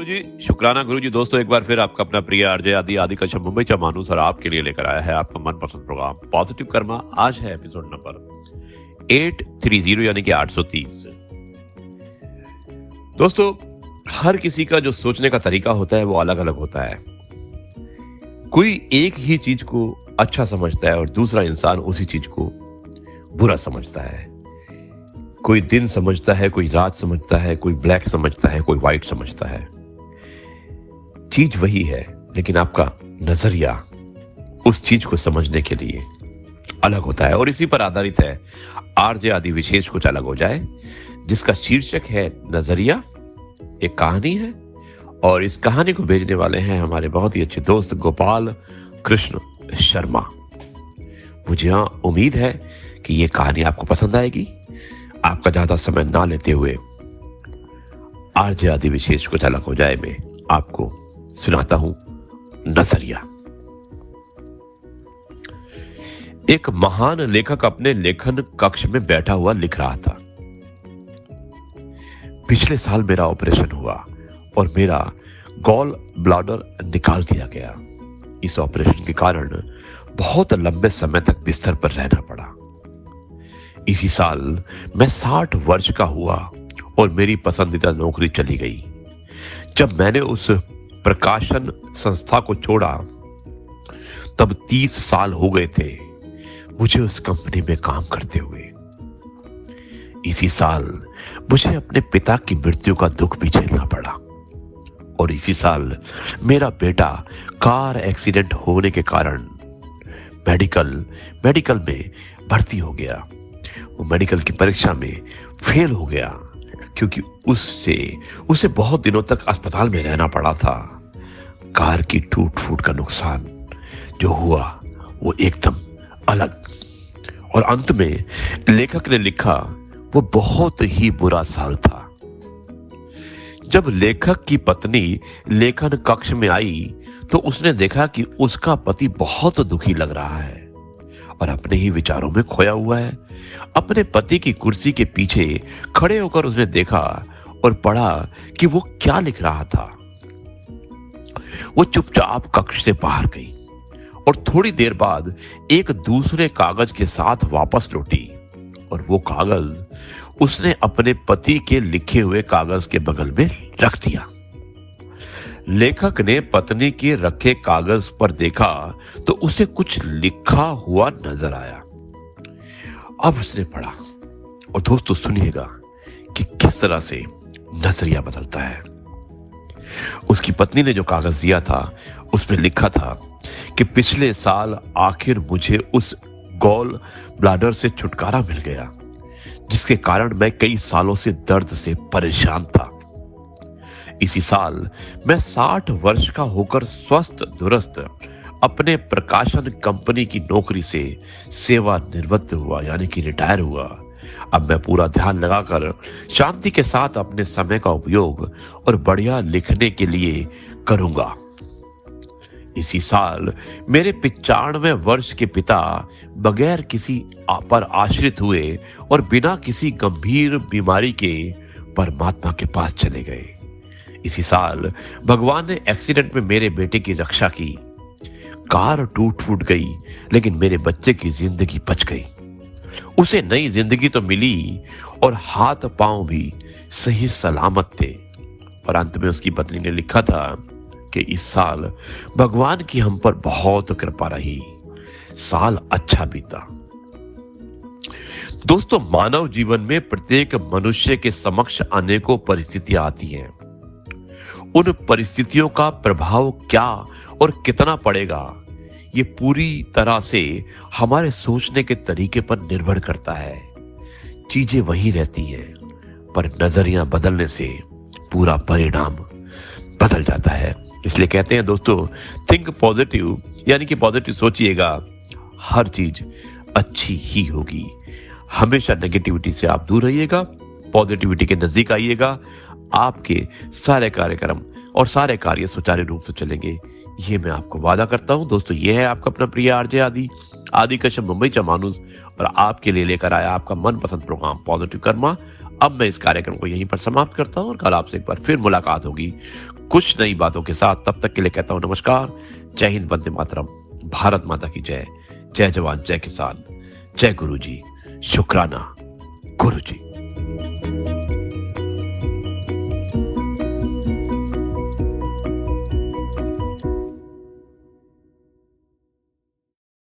गुरुजी, शुक्राना गुरुजी। दोस्तों, एक बार फिर आपका अपना प्रिय आरजे आदि कश्यप मुंबईचा माणूस और आपके लिए लेकर आया है आपका मनपसंद प्रोग्राम पॉजिटिव कर्मा। आज है एपिसोड नंबर 830 यानी कि 830। दोस्तों, हर किसी का जो सोचने का तरीका होता है वो अलग अलग होता है। कोई एक ही चीज को अच्छा समझता है और दूसरा इंसान उसी चीज को बुरा समझता है। कोई दिन समझता है, कोई रात समझता है, कोई ब्लैक समझता है, कोई व्हाइट समझता है। चीज वही है, लेकिन आपका नजरिया उस चीज को समझने के लिए अलग होता है। और इसी पर आधारित है आरजे आदि विशेष कुछ अलग हो जाए, जिसका शीर्षक है नजरिया। एक कहानी है और इस कहानी को भेजने वाले हैं हमारे बहुत ही अच्छे दोस्त गोपाल कृष्ण शर्मा। मुझे उम्मीद है कि ये कहानी आपको पसंद आएगी। आपका ज्यादा समय ना लेते हुए आरजे आदि विशेष कुछ अलग हो जाए में आपको सुनाता हूं नजरिया। एक महान लेखक अपने लेखन कक्ष में बैठा हुआ लिख रहा था। पिछले साल मेरा ऑपरेशन हुआ और मेरा गॉल ब्लैडर निकाल दिया गया। इस ऑपरेशन के कारण बहुत लंबे समय तक बिस्तर पर रहना पड़ा। इसी साल मैं 60 वर्ष का हुआ और मेरी पसंदीदा नौकरी चली गई। जब मैंने उस प्रकाशन संस्था को छोड़ा तब 30 साल हो गए थे मुझे उस कंपनी में काम करते हुए। इसी साल मुझे अपने पिता की मृत्यु का दुख भी झेलना पड़ा और इसी साल मेरा बेटा कार एक्सीडेंट होने के कारण मेडिकल में भर्ती हो गया। वो मेडिकल की परीक्षा में फेल हो गया क्योंकि उसे बहुत दिनों तक अस्पताल में रहना पड़ा था। कार की टूट फूट का नुकसान जो हुआ वो एकदम अलग। और अंत में लेखक ने लिखा, वो बहुत ही बुरा साल था। जब लेखक की पत्नी लेखन कक्ष में आई तो उसने देखा कि उसका पति बहुत दुखी लग रहा है और अपने ही विचारों में खोया हुआ है। अपने पति की कुर्सी के पीछे खड़े होकर उसने देखा और पढ़ा कि वो क्या लिख रहा था। वो चुपचाप कक्ष से बाहर गई और थोड़ी देर बाद एक दूसरे कागज के साथ वापस लौटी और वो कागज उसने अपने पति के लिखे हुए कागज के बगल में रख दिया। लेखक ने पत्नी के रखे कागज पर देखा तो उसे कुछ लिखा हुआ नजर आया। अब उसने पढ़ा और दोस्तों सुनिएगा कि किस तरह से नजरिया बदलता है। उसकी पत्नी ने जो कागज दिया था उसमें लिखा था कि पिछले साल आखिर मुझे उस गॉल ब्लैडर से छुटकारा मिल गया जिसके कारण मैं कई सालों से दर्द से परेशान था। इसी साल मैं 60 वर्ष का होकर स्वस्थ दुरुस्त अपने प्रकाशन कंपनी की नौकरी से सेवानिवृत्त हुआ, यानी कि रिटायर हुआ। अब मैं पूरा ध्यान लगाकर शांति के साथ अपने समय का उपयोग और बढ़िया लिखने के लिए करूंगा। इसी साल मेरे 95 वर्ष के पिता बगैर किसी पर आश्रित हुए और बिना किसी गंभीर बीमारी के परमात्मा के पास चले गए। इसी साल भगवान ने एक्सीडेंट में मेरे बेटे की रक्षा की। कार टूट फूट गई लेकिन मेरे बच्चे की जिंदगी बच गई। उसे नई जिंदगी तो मिली और हाथ पांव भी सही सलामत थे। और अंत में उसकी पत्नी ने लिखा था कि इस साल भगवान की हम पर बहुत कृपा रही, साल अच्छा बीता। दोस्तों, मानव जीवन में प्रत्येक मनुष्य के समक्ष अनेकों परिस्थितियां आती हैं। उन परिस्थितियों का प्रभाव क्या और कितना पड़ेगा ये पूरी तरह से हमारे सोचने के तरीके पर निर्भर करता है। चीजें वही रहती हैं पर नजरिया बदलने से पूरा परिणाम बदल जाता है। इसलिए कहते हैं दोस्तों, थिंक पॉजिटिव, यानी कि पॉजिटिव सोचिएगा, हर चीज अच्छी ही होगी। हमेशा नेगेटिविटी से आप दूर रहिएगा, पॉजिटिविटी के नजदीक आइएगा। आपके सारे कार्यक्रम और सारे कार्य सुचारू रूप से चलेंगे, ये मैं आपको वादा करता हूं। दोस्तों, ये है आपका अपना प्रिय आरजे आदि कश्यप मुंबईचा माणूस और आपके लिए लेकर आया आपका मनपसंद प्रोग्राम पॉजिटिव कर्मा। अब मैं इस कार्यक्रम को यहीं पर समाप्त करता हूं और कल आपसे एक बार फिर मुलाकात होगी कुछ नई बातों के साथ। तब तक के लिए कहता हूं नमस्कार, जय हिंद, वंदे मातरम, भारत माता की जय, जय जवान जय किसान, जय गुरु जी, शुक्राना गुरु जी।